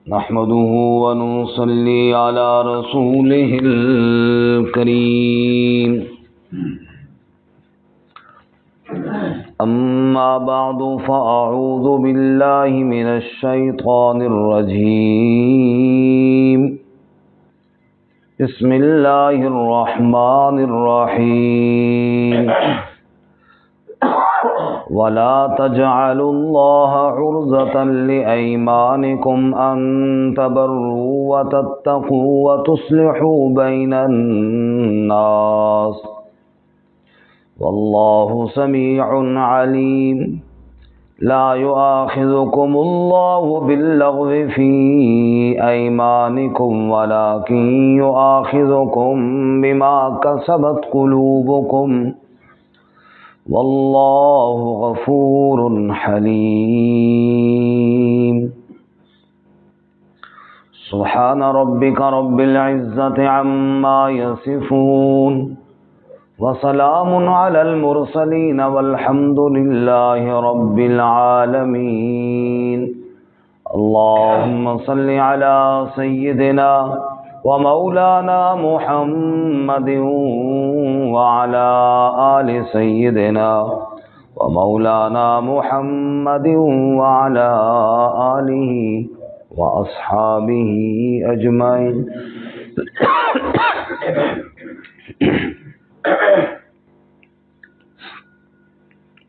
نحمده ونصلي على رسوله الكريم أما بعد فأعوذ بالله من الشيطان الرجيم بسم الله الرحمن الرحيم ولا تجعلوا الله عرضة لأيمانكم أن تبروا وتتقوا وتصلحوا بين الناس والله سميع عليم لا يؤاخذكم الله باللغو في أيمانكم ولكن يؤاخذكم بما كسبت قلوبكم واللہ غفور حلیم سبحان ربک رب العزة عما یصفون وسلام علی المرسلین والحمد للہ رب العالمین اللہم صل علی سیدنا ومولانا محمد وعلى آل سيدنا ومولانا محمد وعلى آله وأصحابه أجمعين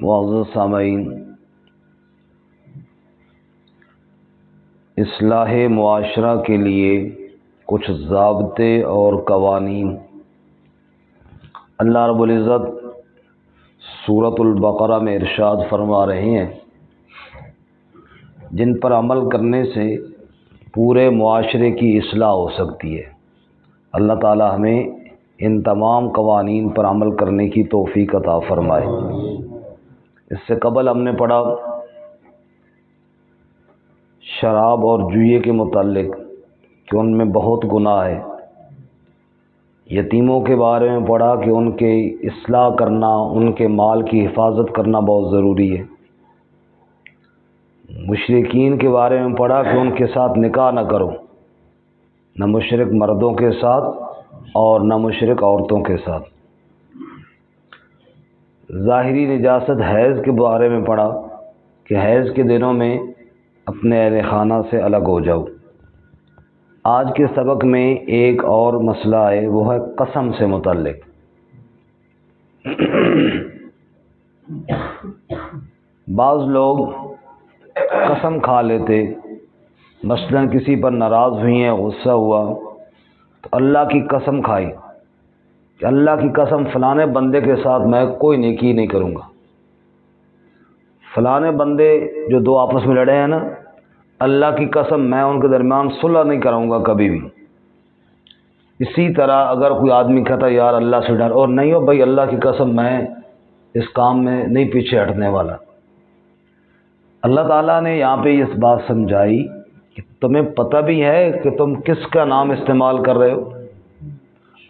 معزز سامعین، اصلاح معاشرہ کے لیے کچھ ضابطے اور قوانین اللہ رب العزت سورۃ البقرہ میں ارشاد فرما رہے ہیں، جن پر عمل کرنے سے پورے معاشرے کی اصلاح ہو سکتی ہے۔ اللہ تعالی ہمیں ان تمام قوانین پر عمل کرنے کی توفیق عطا فرمائے۔ اس سے قبل ہم نے پڑھا شراب اور جوئے کے متعلق کہ ان میں بہت گناہ ہے۔ یتیموں کے بارے میں پڑھا کہ ان کے اصلاح کرنا، ان کے مال کی حفاظت کرنا بہت ضروری ہے۔ مشرکین کے بارے میں پڑھا کہ ان کے ساتھ نکاح نہ کرو، نہ مشرک مردوں کے ساتھ اور نہ مشرک عورتوں کے ساتھ۔ ظاہری نجاست حیض کے بارے میں پڑھا کہ حیض کے دنوں میں اپنے اہل خانہ سے الگ ہو جاؤ۔ آج کے سبق میں ایک اور مسئلہ ہے، وہ ہے قسم سے متعلق۔ بعض لوگ قسم کھا لیتے، مثلا کسی پر ناراض ہوئی ہیں، غصہ ہوا تو اللہ کی قسم کھائی کہ اللہ کی قسم فلانے بندے کے ساتھ میں کوئی نیکی نہیں کروں گا۔ فلانے بندے جو دو آپس میں لڑے ہیں نا، اللہ کی قسم میں ان کے درمیان صلح نہیں کراؤں گا کبھی بھی۔ اسی طرح اگر کوئی آدمی کہتا ہے یار اللہ سے ڈر، اور نہیں ہو بھائی اللہ کی قسم میں اس کام میں نہیں پیچھے ہٹنے والا۔ اللہ تعالیٰ نے یہاں پہ اس بات سمجھائی کہ تمہیں پتہ بھی ہے کہ تم کس کا نام استعمال کر رہے ہو۔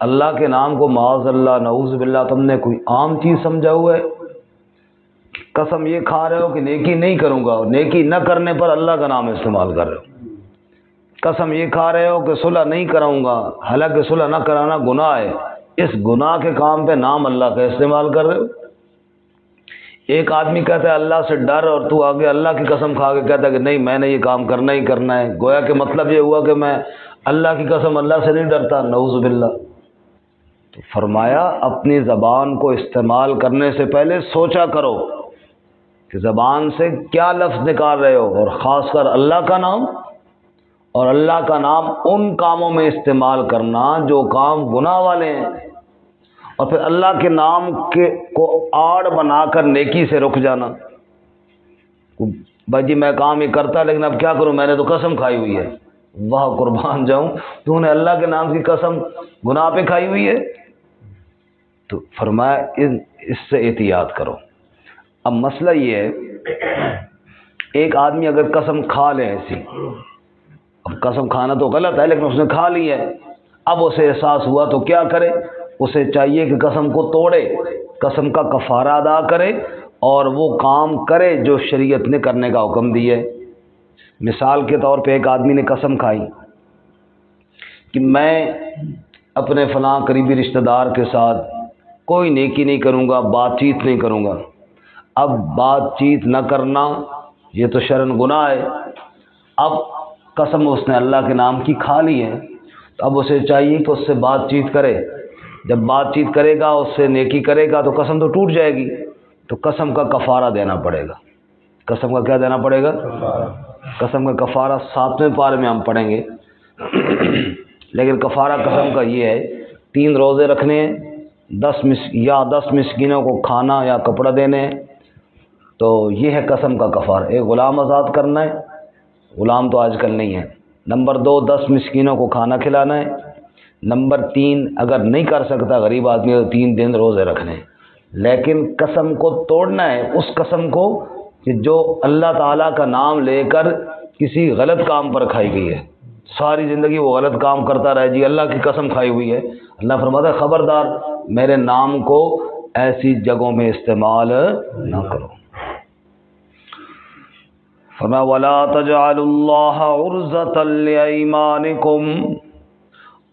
اللہ کے نام کو معاذ اللہ نعوذ باللہ تم نے کوئی عام چیز سمجھا ہوا ہے۔ قسم یہ کھا رہے ہو کہ نیکی نہیں کروں گا، اور نیکی نہ کرنے پر اللہ کا نام استعمال کر رہے ہو۔ قسم یہ کھا رہے ہو کہ صلح نہیں کراؤں گا، حالانکہ صلح نہ کرانا گناہ ہے، اس گناہ کے کام پہ نام اللہ کا استعمال کر رہے ہو۔ ایک آدمی کہتا ہے اللہ سے ڈر، اور تو آگے اللہ کی قسم کھا کے کہتا ہے کہ نہیں میں نے یہ کام کرنا ہی کرنا ہے، گویا کہ مطلب یہ ہوا کہ میں اللہ کی قسم اللہ سے نہیں ڈرتا، نعوذ باللہ۔ تو فرمایا اپنی زبان کو استعمال کرنے سے پہلے سوچا کرو کہ زبان سے کیا لفظ نکال رہے ہو، اور خاص کر اللہ کا نام، اور اللہ کا نام ان کاموں میں استعمال کرنا جو کام گناہ والے ہیں، اور پھر اللہ کے نام کو آڑ بنا کر نیکی سے رک جانا۔ بھائی جی میں کام یہ کرتا لیکن اب کیا کروں، میں نے تو قسم کھائی ہوئی ہے۔ واہ قربان جاؤں، تو نے اللہ کے نام کی قسم گناہ پہ کھائی ہوئی ہے۔ تو فرمایا اس سے احتیاط کرو۔ اب مسئلہ یہ ہے، ایک آدمی اگر قسم کھا لے ایسی، اب قسم کھانا تو غلط ہے لیکن اس نے کھا لی ہے، اب اسے احساس ہوا تو کیا کرے؟ اسے چاہیے کہ قسم کو توڑے، قسم کا کفارہ ادا کرے اور وہ کام کرے جو شریعت نے کرنے کا حکم دیا ہے۔ مثال کے طور پہ ایک آدمی نے قسم کھائی کہ میں اپنے فلاں قریبی رشتہ دار کے ساتھ کوئی نیکی نہیں کروں گا، بات چیت نہیں کروں گا۔ اب بات چیت نہ کرنا یہ تو شرعاً گناہ ہے۔ اب قسم اس نے اللہ کے نام کی کھا لی ہے، تو اب اسے چاہیے کہ اس سے بات چیت کرے۔ جب بات چیت کرے گا، اس سے نیکی کرے گا، تو قسم تو ٹوٹ جائے گی، تو قسم کا کفارہ دینا پڑے گا۔ قسم کا کیا دینا پڑے گا؟ قسم کا کفارہ 7ویں پارے میں ہم پڑھیں گے۔ لیکن کفارہ قسم کا یہ ہے، 3 روزے رکھنے ہیں، 10 مسکینوں کو کھانا یا کپڑا دینے ہیں، تو یہ ہے قسم کا کفارہ۔ ایک غلام آزاد کرنا ہے، غلام تو آج کل نہیں ہے۔ نمبر 2، 10 مسکینوں کو کھانا کھلانا ہے۔ نمبر 3، اگر نہیں کر سکتا غریب آدمی تو 3 دن روزے رکھنے ہیں۔ لیکن قسم کو توڑنا ہے، اس قسم کو کہ جو اللہ تعالیٰ کا نام لے کر کسی غلط کام پر کھائی گئی ہے، ساری زندگی وہ غلط کام کرتا رہے، جی اللہ کی قسم کھائی ہوئی ہے۔ اللہ فرماتا ہے خبردار میرے نام کو ایسی جگہوں میں استعمال نہ کرو۔ فرمایا وَلَا تَجْعَلُوا اللَّهَ عُرْضَةً لِأَيْمَانِكُمْ،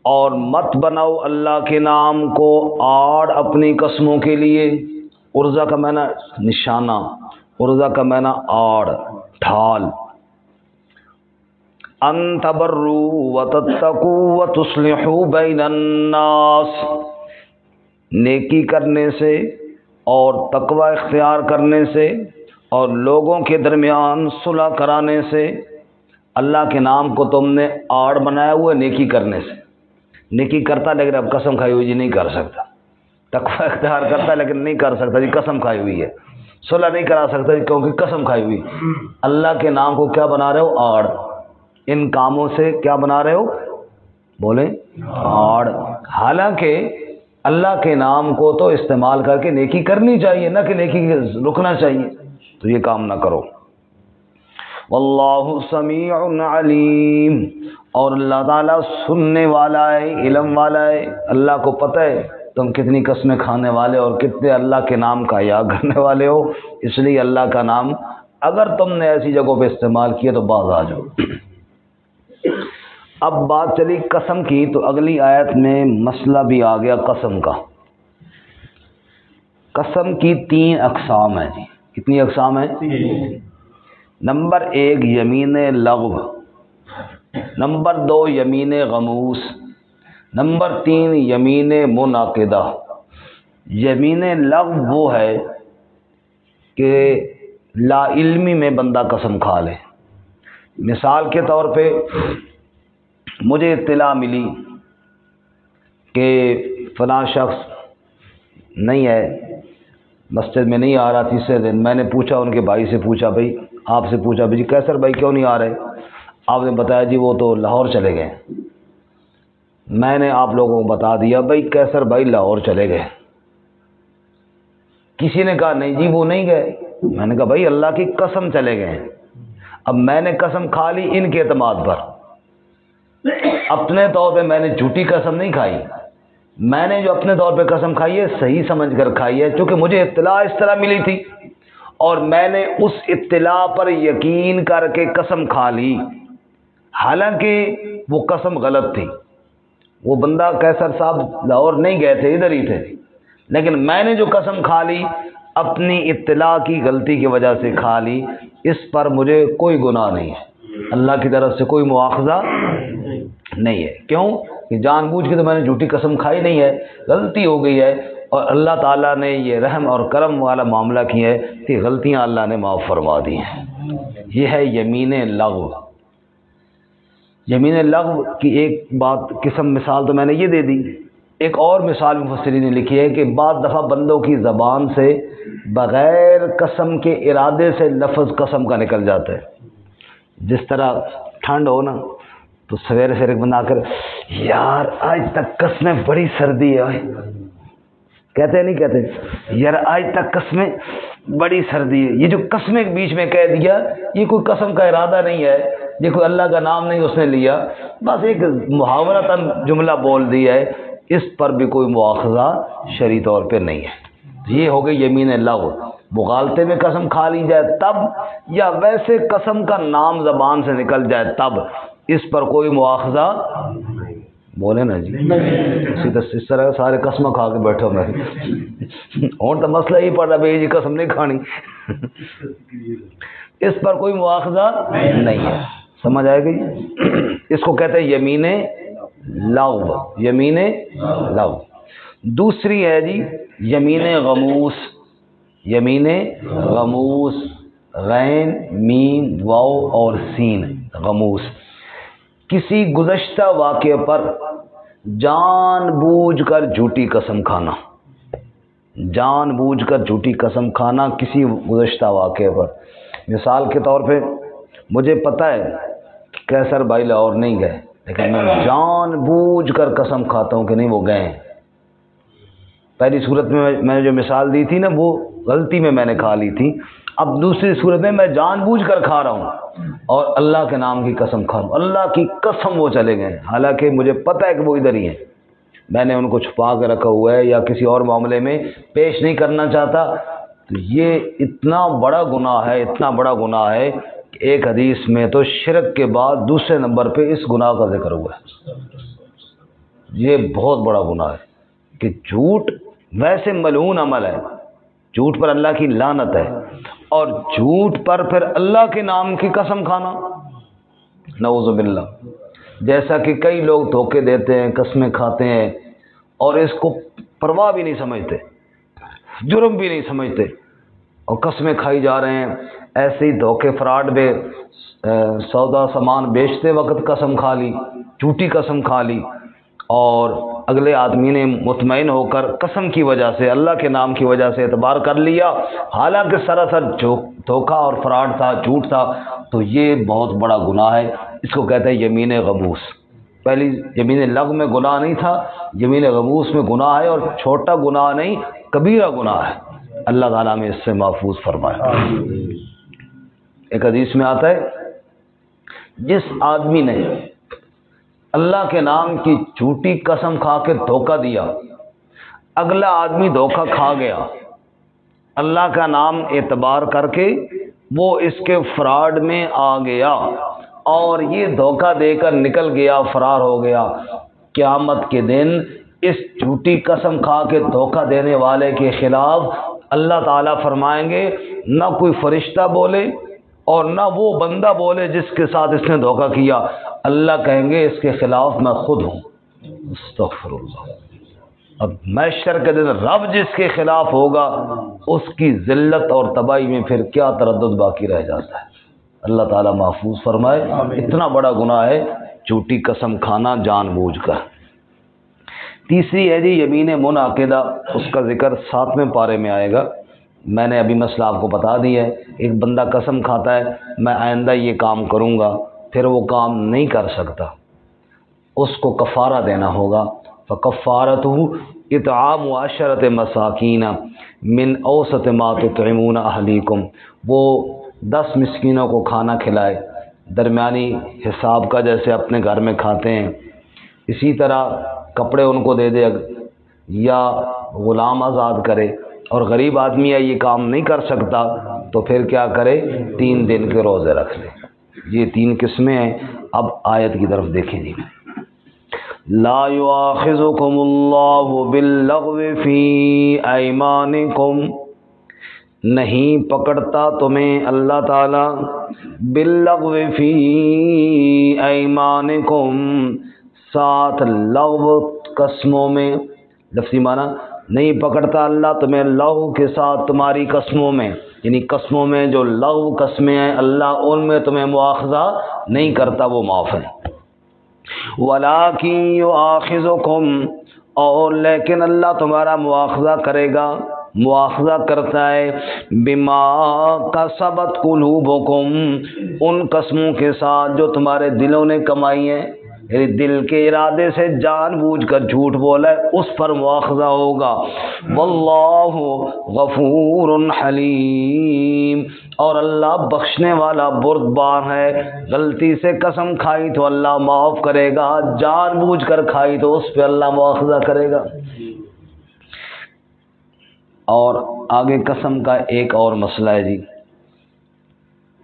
اور مت بناؤ اللہ کے نام کو آڑ اپنی قسموں کے لیے۔ عرضہ کا معنی نشانہ، عرضہ کا معنی آڑ، ڈھال۔ ان تبروا وتتقوا وتصلحوا بین الناس، نیکی کرنے سے اور تقوی اختیار کرنے سے اور لوگوں کے درمیان صلح کرانے سے۔ اللہ کے نام کو تم نے آڑ بنایا ہوا ہے نیکی کرنے سے۔ نیکی کرتا لیکن اب قسم کھائی ہوئی جی نہیں کر سکتا، تقوی اختیار کرتا لیکن نہیں کر سکتا جی قسم کھائی ہوئی ہے، صلح نہیں کرا سکتا جی کیونکہ قسم کھائی ہوئی۔ اللہ کے نام کو کیا بنا رہے ہو؟ آڑ۔ ان کاموں سے کیا بنا رہے ہو؟ بولیں آڑ۔ حالانکہ اللہ کے نام کو تو استعمال کر کے نیکی کرنی چاہیے، نہ کہ نیکی رکنا چاہیے، تو یہ کام نہ کرو۔ واللہ سمیع علیم، اور اللہ تعالیٰ سننے والا ہے، علم والا ہے۔ اللہ کو پتہ ہے تم کتنی قسمیں کھانے والے اور کتنے اللہ کے نام کا یا کرنے والے ہو، اس لیے اللہ کا نام اگر تم نے ایسی جگہوں پہ استعمال کیا تو باز آ جاؤ۔ اب بات چلی قسم کی، تو اگلی آیت میں مسئلہ بھی آ گیا قسم کا۔ قسم کی 3 اقسام ہیں جی۔ کتنی اقسام ہیں؟ نمبر 1 یمین لغو، نمبر 2 یمین غموس، نمبر 3 یمین منعقدہ۔ یمین لغو وہ ہے کہ لا علمی میں بندہ قسم کھا لے۔ مثال کے طور پہ مجھے اطلاع ملی کہ فلاں شخص نہیں ہے، مسجد میں نہیں آ رہا، تیسرے دن میں نے پوچھا، ان کے بھائی سے پوچھا، بھائی آپ سے پوچھا، بھائی جی کیسر بھائی کیوں نہیں آ رہے؟ آپ نے بتایا جی وہ تو لاہور چلے گئے۔ میں نے آپ لوگوں کو بتا دیا بھائی کیسر بھائی لاہور چلے گئے۔ کسی نے کہا نہیں جی وہ نہیں گئے۔ میں نے کہا بھائی اللہ کی قسم چلے گئے ہیں۔ اب میں نے قسم کھا لی ان کے اعتماد پر، اپنے طور پہ میں نے جھوٹی قسم نہیں کھائی، میں نے جو اپنے طور پہ قسم کھائی ہے صحیح سمجھ کر کھائی ہے، چونکہ مجھے اطلاع اس طرح ملی تھی اور میں نے اس اطلاع پر یقین کر کے قسم کھا لی، حالانکہ وہ قسم غلط تھی۔ وہ بندہ کیسر صاحب لاہور نہیں گئے تھے، ادھر ہی تھے، لیکن میں نے جو قسم کھا لی اپنی اطلاع کی غلطی کی وجہ سے کھا لی، اس پر مجھے کوئی گناہ نہیں ہے، اللہ کی طرف سے کوئی مواخذہ نہیں ہے۔ کیوں کہ جان بوجھ کے تو میں نے جھوٹی قسم کھائی نہیں ہے، غلطی ہو گئی ہے، اور اللہ تعالیٰ نے یہ رحم اور کرم والا معاملہ کیا ہے کہ غلطیاں اللہ نے معاف فرما دی ہیں۔ یہ ہے یمین لغو۔ یمین لغو کی ایک بات قسم مثال تو میں نے یہ دے دی، ایک اور مثال مفسرین نے لکھی ہے کہ بعض دفعہ بندوں کی زبان سے بغیر قسم کے ارادے سے لفظ قسم کا نکل جاتا ہے۔ جس طرح ٹھنڈ ہو نا تو سویرے سے ایک بندہ آ کر یار آج تک قسمیں بڑی سردی ہے، کہتے ہیں نہیں کہتے یار آج تک قسمیں بڑی سردی ہے۔ یہ جو قسمیں بیچ میں کہہ دیا یہ کوئی قسم کا ارادہ نہیں ہے، یہ کوئی اللہ کا نام نہیں اس نے لیا، بس ایک محاورتاً جملہ بول دیا ہے، اس پر بھی کوئی مواخذہ شرعی طور پہ نہیں ہے۔ یہ ہو گئی یمین لغو، مغالطے میں قسم کھا لی جائے تب، یا ویسے قسم کا نام زبان سے نکل جائے تب، اس پر کوئی مواخذہ بولے نا جی، اس طرح سارے قسم کھا کے بیٹھے ہو میں اور تو مسئلہ ہی پڑ رہا بھائی جی قسم نہیں کھانی اس پر کوئی مواخذہ نہیں ہے، سمجھ آئے گی؟ اس کو کہتے ہیں یمین لغو، یمین لغو۔ دوسری ہے جی یمین غموس، یمین غموس، غین میم واو اور سین، غموس، کسی گزشتہ واقعے پر جان بوجھ کر جھوٹی قسم کھانا، جان بوجھ کر جھوٹی قسم کھانا کسی گزشتہ واقعے پر۔ مثال کے طور پہ مجھے پتہ ہے کہ کیسر بھائی لاہور نہیں گئے، لیکن میں جان بوجھ کر قسم کھاتا ہوں کہ نہیں وہ گئے ہیں۔ پہلی صورت میں نے جو مثال دی تھی نا وہ غلطی میں نے کھا لی تھی، اب دوسری صورت میں جان بوجھ کر کھا رہا ہوں اور اللہ کے نام کی قسم کھا رہا ہوں، اللہ کی قسم وہ چلے گئے، حالانکہ مجھے پتہ ہے کہ وہ ادھر ہی ہیں، میں نے ان کو چھپا کے رکھا ہوا ہے یا کسی اور معاملے میں پیش نہیں کرنا چاہتا۔ تو یہ اتنا بڑا گناہ ہے، اتنا بڑا گناہ ہے کہ ایک حدیث میں تو شرک کے بعد دوسرے نمبر پہ اس گناہ کا ذکر ہوا ہے۔ یہ بہت بڑا گناہ ہے کہ جھوٹ ویسے ملعون عمل ہے، جھوٹ پر اللہ کی لعنت ہے، اور جھوٹ پر پھر اللہ کے نام کی قسم کھانا، نعوذ باللہ۔ جیسا کہ کئی لوگ دھوکے دیتے ہیں، قسمیں کھاتے ہیں اور اس کو پرواہ بھی نہیں سمجھتے، جرم بھی نہیں سمجھتے، اور قسمیں کھائی جا رہے ہیں۔ ایسے ہی دھوکے فراڈ میں سودا سامان بیچتے وقت قسم کھا لی، جھوٹی قسم کھا لی، اور اگلے آدمی نے مطمئن ہو کر قسم کی وجہ سے، اللہ کے نام کی وجہ سے اعتبار کر لیا، حالانکہ سراسر دھوکہ اور فراڈ تھا، جھوٹ تھا۔ تو یہ بہت بڑا گناہ ہے، اس کو کہتے ہیں یمین غموس۔ پہلی یمین لغو میں گناہ نہیں تھا، یمین غموس میں گناہ ہے، اور چھوٹا گناہ نہیں کبیرہ گناہ ہے، اللہ تعالیٰ نے اس سے محفوظ فرمایا۔ ایک حدیث میں آتا ہے جس آدمی نے اللہ کے نام کی جھوٹی قسم کھا کے دھوکہ دیا، اگلا آدمی دھوکہ کھا گیا، اللہ کا نام اعتبار کر کے وہ اس کے فراڈ میں آ گیا اور یہ دھوکہ دے کر نکل گیا، فرار ہو گیا، قیامت کے دن اس جھوٹی قسم کھا کے دھوکہ دینے والے کے خلاف اللہ تعالیٰ فرمائیں گے نہ کوئی فرشتہ بولے اور نہ وہ بندہ بولے جس کے ساتھ اس نے دھوکہ کیا، اللہ کہیں گے اس کے خلاف میں خود ہوں۔ استغفر اللہ۔ اب محشر کے دن رب جس کے خلاف ہوگا اس کی ذلت اور تباہی میں پھر کیا تردد باقی رہ جاتا ہے، اللہ تعالیٰ محفوظ فرمائے۔ اتنا بڑا گناہ ہے جھوٹی قسم کھانا جان بوجھ کر۔ تیسری ہے جی یمین منعقدہ، اس کا ذکر 7ویں پارے میں آئے گا، میں نے ابھی مسئلہ آپ کو بتا دیا ہے۔ ایک بندہ قسم کھاتا ہے میں آئندہ یہ کام کروں گا، پھر وہ کام نہیں کر سکتا، اس کو کفارہ دینا ہوگا۔ فَكَفَّارَتُهُ اطعام 10 مساکین من اوسط ما تطعمون اہلیکم، وہ 10 مسکینوں کو کھانا کھلائے، درمیانی حساب کا جیسے اپنے گھر میں کھاتے ہیں، اسی طرح کپڑے ان کو دے دے یا غلام آزاد کرے، اور غریب آدمی ہے یہ کام نہیں کر سکتا تو پھر کیا کرے، 3 دن کے روزے رکھ لے۔ یہ 3 قسمیں ہیں۔ اب آیت کی طرف دیکھیں جی، لا یؤاخذکم اللہ باللغو فی ایمانکم، نہیں پکڑتا تمہیں اللہ تعالی باللغو فی ایمانکم، ساتھ لغو قسموں میں، لفظی معنی نہیں پکڑتا اللہ تمہیں لغو کے ساتھ تمہاری قسموں میں، یعنی قسموں میں جو لغو قسمیں ہیں اللہ ان میں تمہیں مواخذہ نہیں کرتا، وہ معاف ہے۔ وَلَٰكِن يُؤَاخِذُكُمْ، اور لیکن اللہ تمہارا مواخذہ کرے گا، مواخذہ کرتا ہے، بما کسبت قلوبکم، ان قسموں کے ساتھ جو تمہارے دلوں نے کمائی ہیں، یعنی دل کے ارادے سے جان بوجھ کر جھوٹ بولا ہے اس پر مواخذہ ہوگا۔ واللہ غفور حلیم، اور اللہ بخشنے والا بردبار ہے، غلطی سے قسم کھائی تو اللہ معاف کرے گا، جان بوجھ کر کھائی تو اس پہ اللہ مواخذہ کرے گا۔ اور آگے قسم کا ایک اور مسئلہ ہے جی،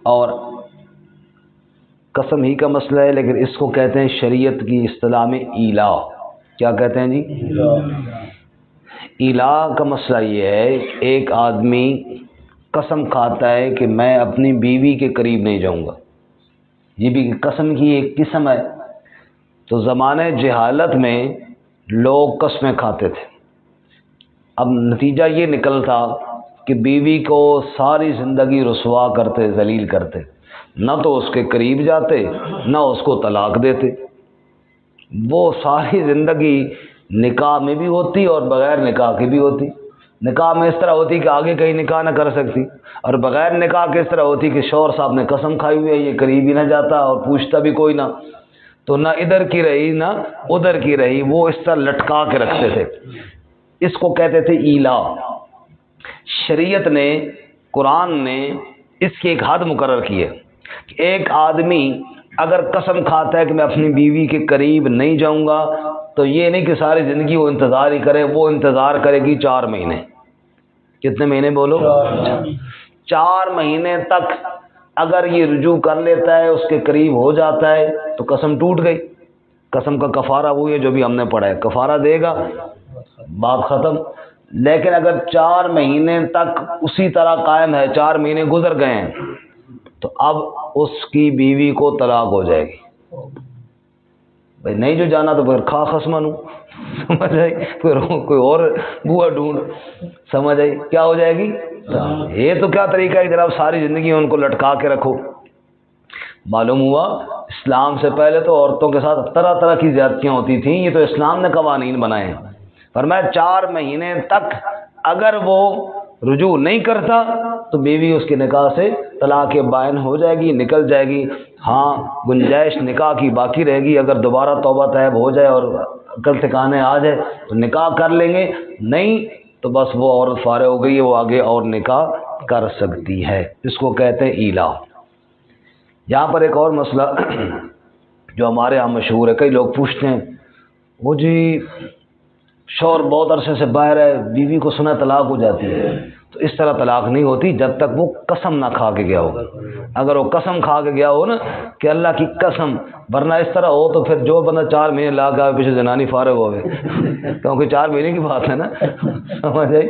اور قسم ہی کا مسئلہ ہے لیکن اس کو کہتے ہیں شریعت کی اصطلاح میں ایلا۔ کیا کہتے ہیں جی؟ ایلا کا مسئلہ یہ ہے، ایک آدمی قسم کھاتا ہے کہ میں اپنی بیوی کے قریب نہیں جاؤں گا، یہ بھی قسم کی ایک قسم ہے۔ تو زمانے جہالت میں لوگ قسمیں کھاتے تھے، اب نتیجہ یہ نکلتا کہ بیوی کو ساری زندگی رسوا کرتے، ذلیل کرتے، نہ تو اس کے قریب جاتے نہ اس کو طلاق دیتے، وہ ساری زندگی نکاح میں بھی ہوتی اور بغیر نکاح کی بھی ہوتی۔ نکاح میں اس طرح ہوتی کہ آگے کہیں نکاح نہ کر سکتی، اور بغیر نکاح کے اس طرح ہوتی کہ شوہر صاحب نے قسم کھائی ہوئی ہے یہ قریب ہی نہ جاتا اور پوچھتا بھی کوئی نہ، تو نہ ادھر کی رہی نہ ادھر کی رہی، وہ اس طرح لٹکا کے رکھتے تھے، اس کو کہتے تھے ایلا۔ شریعت نے، قرآن نے اس کی ایک حد مقرر کی ہے کہ ایک آدمی اگر قسم کھاتا ہے کہ میں اپنی بیوی کے قریب نہیں جاؤں گا تو یہ نہیں کہ ساری زندگی وہ انتظار ہی کرے، وہ انتظار کرے گی 4 مہینے۔ کتنے مہینے بولو؟ 4 مہینے تک اگر یہ رجوع کر لیتا ہے، اس کے قریب ہو جاتا ہے تو قسم ٹوٹ گئی۔ قسم کا کفارہ وہی ہے جو بھی ہم نے پڑھا ہے، کفارہ دے گا، بات ختم۔ لیکن اگر 4 مہینے تک اسی طرح قائم ہے، 4 مہینے گزر گئے ہیں، تو اب اس کی بیوی کو طلاق ہو جائے گی۔ بھائی نہیں جو جانا تو پھر کھا خصمانو، سمجھ آئی، پھر کوئی اور بوا ڈھونڈ، سمجھ آئی کیا ہو جائے گی۔ یہ تو کیا طریقہ ہے جناب، ساری زندگی ان کو لٹکا کے رکھو۔ معلوم ہوا اسلام سے پہلے تو عورتوں کے ساتھ طرح طرح کی زیادتیاں ہوتی تھیں، یہ تو اسلام نے قوانین بنائے ہیں۔ فرمایا 4 مہینے تک اگر وہ رجوع نہیں کرتا تو بیوی اس کے نکاح سے طلاق بائن ہو جائے گی، نکل جائے گی۔ ہاں گنجائش نکاح کی باقی رہے گی، اگر دوبارہ توبہ طیب ہو جائے اور عقل ٹھکانے آ جائے تو نکاح کر لیں گے، نہیں تو بس وہ عورت فارغ ہو گئی ہے، وہ آگے اور نکاح کر سکتی ہے۔ اس کو کہتے ہیں ایلا۔ یہاں پر ایک اور مسئلہ جو ہمارے یہاں مشہور ہے، کئی لوگ پوچھتے ہیں وہ جی شوہر بہت عرصے سے باہر ہے، بیوی کو سنا طلاق ہو جاتی ہے، تو اس طرح طلاق نہیں ہوتی جب تک وہ قسم نہ کھا کے گیا ہو۔ اگر وہ قسم کھا کے گیا ہو نا کہ اللہ کی قسم، ورنہ اس طرح ہو تو پھر جو بندہ 4 مہینے لا کے آئے پیچھے زنانی فارغ ہوئے، کیونکہ 4 مہینے کی بات ہے نا، سمجھ آئی،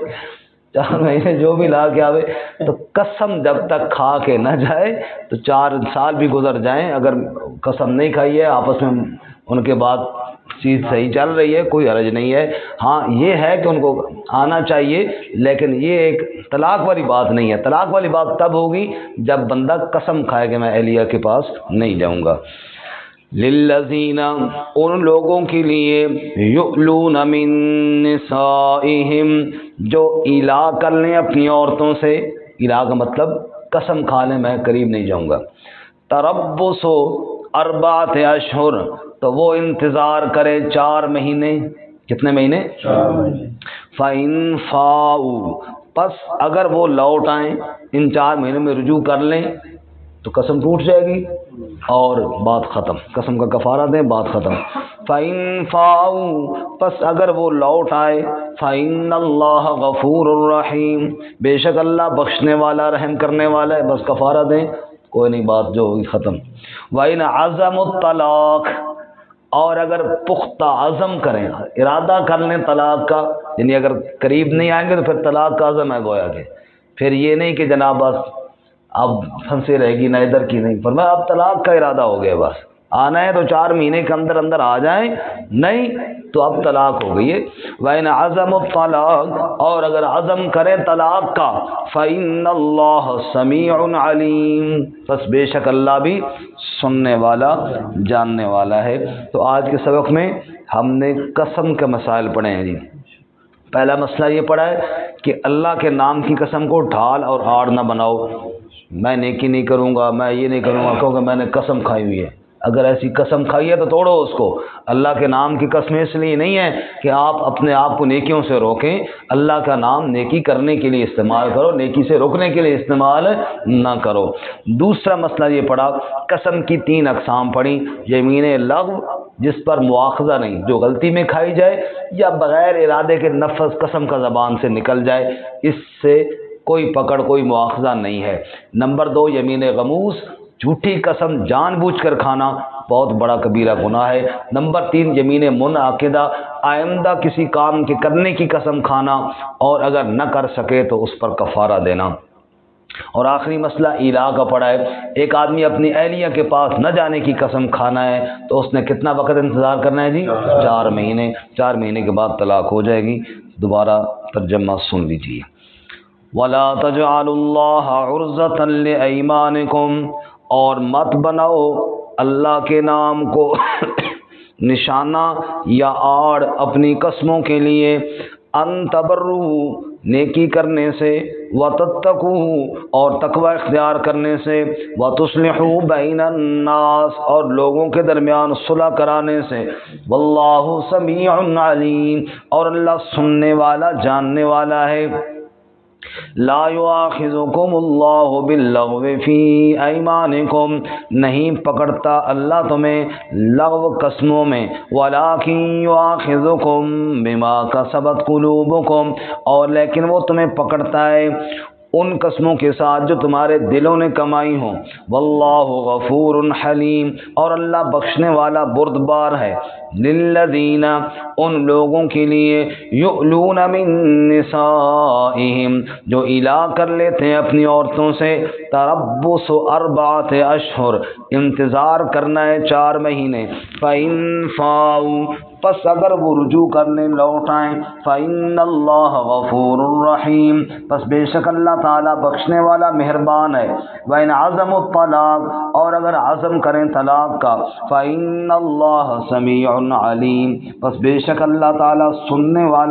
4 مہینے جو بھی لا کے آوے، تو قسم جب تک کھا کے نہ جائے تو 4 سال بھی گزر جائیں، اگر قسم نہیں کھائی ہے، آپس میں ان کے بعد چیز صحیح چل رہی ہے، کوئی حرج نہیں ہے۔ ہاں یہ ہے کہ ان کو آنا چاہیے، لیکن یہ ایک طلاق والی بات نہیں ہے۔ طلاق والی بات تب ہوگی جب بندہ قسم کھائے کہ میں اہلیہ کے پاس نہیں جاؤں گا۔ للذین، ان لوگوں کے لیے، یؤلون من نسائہم، جو ایلا کر لیں اپنی عورتوں سے، ایلا کا مطلب قسم کھا لیں میں قریب نہیں جاؤں گا۔ تربص 4 اشہر، تو وہ انتظار کرے 4 مہینے۔ کتنے مہینے؟ 4 مہینے۔ فَإِن فَاءُوا، پس اگر وہ لوٹ آئیں، ان 4 مہینے میں رجوع کر لیں تو قسم ٹوٹ جائے گی اور بات ختم، قسم کا کفارہ دیں، بات ختم۔ فَإِن فَاءُوا، پس اگر وہ لوٹ آئے، فَإِنَّ اللَّهَ غَفُورٌ رَحِيمٌ، بے شک اللہ بخشنے والا، رحم کرنے والا ہے، بس کفارہ دیں، کوئی نہیں، بات جو ہوگی ختم۔ وَإِنْ عَزَمُوا الطَّلَاقَ، اور اگر پختہ عزم کریں، ارادہ کر لیں طلاق کا، یعنی اگر قریب نہیں آئیں گے تو پھر طلاق کا عزم ہے گویا کہ، پھر یہ نہیں کہ جناب بس اب پھنسے رہے گی نہ ادھر کی نہیں، فرمایا اب طلاق کا ارادہ ہو گیا، بس آنا ہے تو 4 مہینے کے اندر اندر آ جائیں، نہیں تو اب طلاق ہو گئی ہے۔ وَإِنْ عَزَمُوا الطَّلَاقَ، اور اگر عزم کریں طلاق کا، فَإِنَّ اللَّهَ سَمِيعٌ عَلِيمٌ، بس بے شک اللہ بھی سننے والا، جاننے والا ہے۔ تو آج کے سبق میں ہم نے قسم کے مسائل پڑھے ہیں جی۔ پہلا مسئلہ یہ پڑھا ہے کہ اللہ کے نام کی قسم کو ڈھال اور آڑ نہ بناؤ، میں نیکی نہیں کروں گا، میں یہ نہیں کروں گا کیونکہ میں نے قسم کھائی ہوئی ہے۔ اگر ایسی قسم کھائی ہے تو توڑو اس کو۔ اللہ کے نام کی قسم اس لیے نہیں ہے کہ آپ اپنے آپ کو نیکیوں سے روکیں، اللہ کا نام نیکی کرنے کے لیے استعمال کرو، نیکی سے روکنے کے لیے استعمال نہ کرو۔ دوسرا مسئلہ یہ پڑھا، قسم کی 3 اقسام پڑھی، یمین لغو، جس پر مواخذہ نہیں، جو غلطی میں کھائی جائے یا بغیر ارادے کے نفس قسم کا زبان سے نکل جائے، اس سے کوئی پکڑ کوئی مواخذہ نہیں ہے۔ نمبر 2 یمین غموس، جھوٹی قسم جان بوجھ کر کھانا بہت بڑا کبیرہ گناہ ہے۔ نمبر 3 یمین منعقدہ، آئندہ کسی کام کے کرنے کی قسم کھانا اور اگر نہ کر سکے تو اس پر کفارہ دینا۔ اور آخری مسئلہ ایلا کا پڑا ہے، ایک آدمی اپنی اہلیہ کے پاس نہ جانے کی قسم کھانا ہے تو اس نے کتنا وقت انتظار کرنا ہے جی؟ 4 مہینے۔ 4 مہینے کے بعد طلاق ہو جائے گی۔ دوبارہ ترجمہ سن لیجیے۔ وَلَا تَجْعَلُوا اللَّهَ عُرْضَةً لِأَيْمَانِكُمْ، اور مت بناؤ اللہ کے نام کو نشانہ یا آڑ اپنی قسموں کے لیے، ان تبروا، نیکی کرنے سے، وتتقوا، اور تقوی اختیار کرنے سے، وتصلحوا بین الناس، اور لوگوں کے درمیان صلح کرانے سے، واللہ سمیع علیم، اور اللہ سننے والا جاننے والا ہے۔ لا یؤاخذکم اللہ باللغو فی ایمانکم، نہیں پکڑتا اللہ تمہیں لغو قسموں میں، ولکن یؤاخذکم بما کسبت قلوبکم، اور لیکن وہ تمہیں پکڑتا ہے ان قسموں کے ساتھ جو تمہارے دلوں نے کمائی ہوں۔ واللہ غفور حلیم، اور اللہ بخشنے والا بردبار ہے۔ للذین، ان لوگوں کے لیے، یؤلون من نسائہم، جو الا کر لیتے ہیں اپنی عورتوں سے، تربص 4 اشہر، انتظار کرنا ہے 4 مہینے، فإن فاؤوا، پس اگر وہ رجوع کرنے لوٹ آئیں، فإن اللہ غفور رحیم، پس بے شک اللہ تعالیٰ بخشنے والا مہربان ہے۔ وإن عزموا الطلاق، اور اگر عزم کریں طلاق کا، فإن اللہ سمیع علیم، پس بے شک اللہ تعالیٰ سننے والا